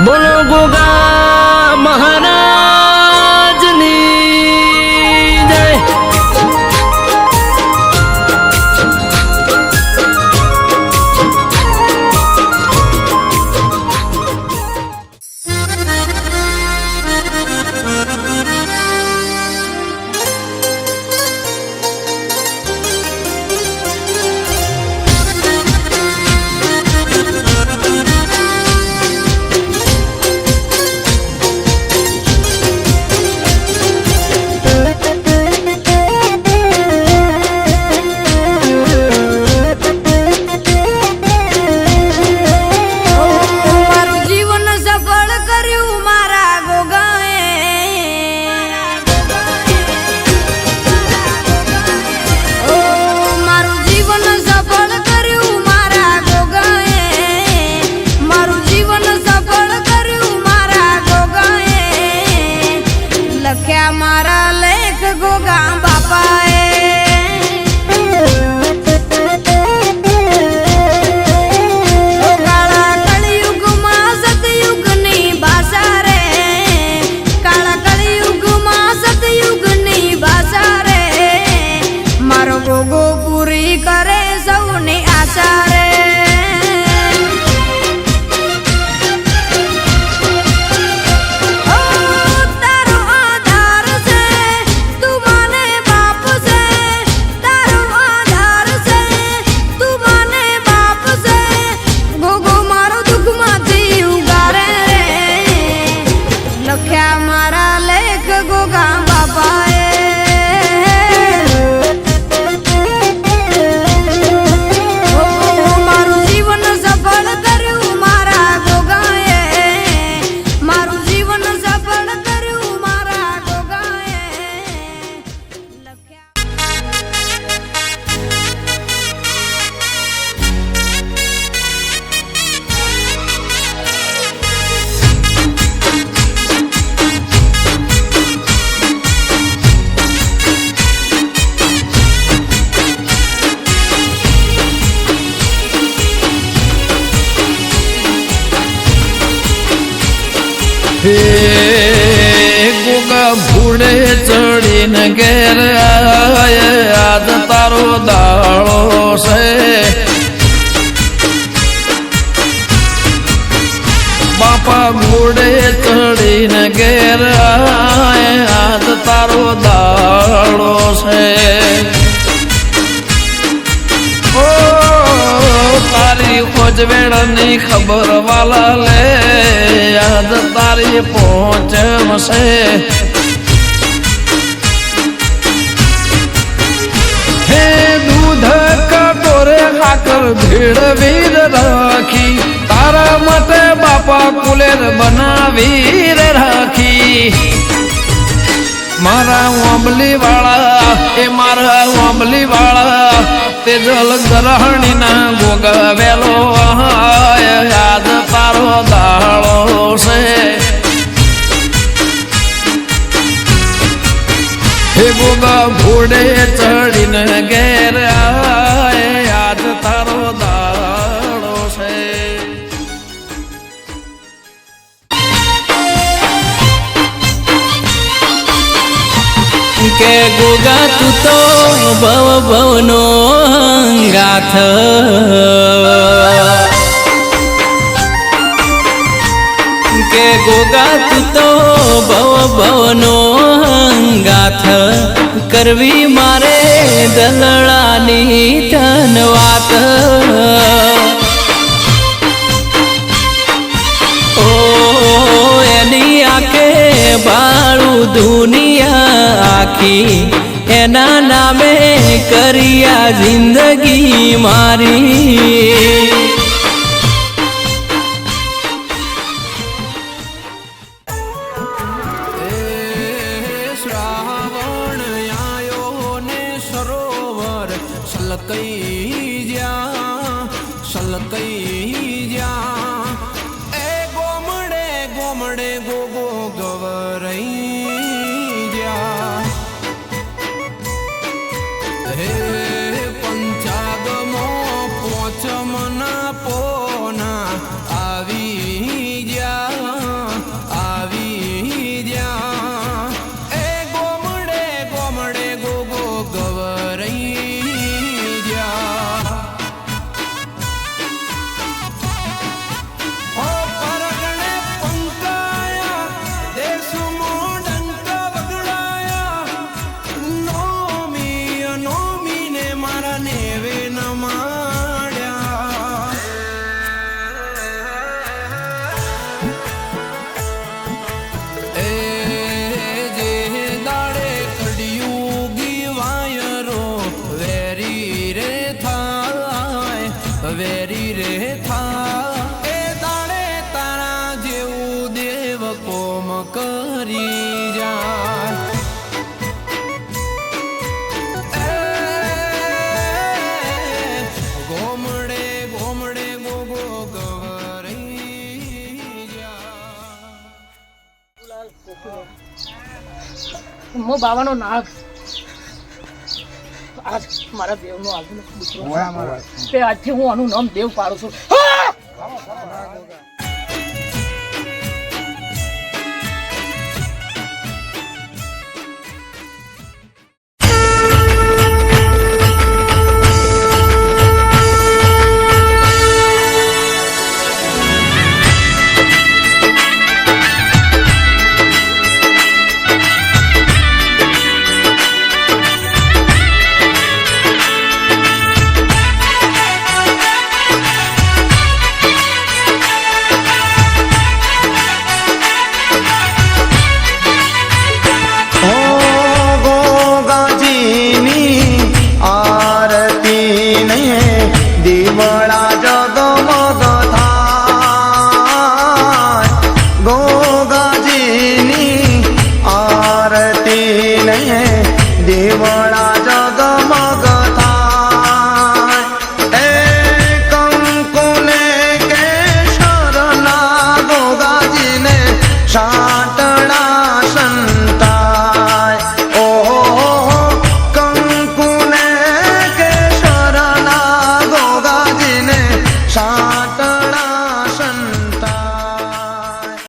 બોલો ગોગા મહારાજની જય। ગોગા ભૂડે ચડીને ઘેર આજ તારો દાળો છે। બાપા ઘોડે ચડીને ઘેર આજ તારો દાળો છે। તારી ખોજવેળની ખબર વાલા લે યાદ તારી પહોંચશે। હે દૂધ કટોરે ખાકર ભેળવી રાખી તારા માટે બાપા કુલેર બનાવી રાખી। મારા ઓંબલી વાળા એ મારા ઓંબલી વાળા તેજલ ગ્રહણી ના ગોગા વેલો યાદ તારો દાળો છે। હે ગોગા ઘોડે ચડીને ઘેર યાદ તારો દાળો છે। કે ગોગા તું તો ભવ ભવનો ગાથ કે ગોગા તું તો ભવ ભવનો ગાથ કરવી મારે દલડાની ધન વાત। ઓ એની આંખે ભાળું દુનિયા આખી એના નામે કર્યા જિંદગી મારી। શ્રાવણ આયો ને સરોવર સલકઈ જા એ ગોમડે ગોમડે ગોગો ગવરઈ જા। હે પંચાગમો પોચમના પોના આવી જા। હું બાવાનો નાગ આજ મારા દેવનો આજનો દીકરો છે. તે આજથી હું આનું નામ દેવ પાડું છું.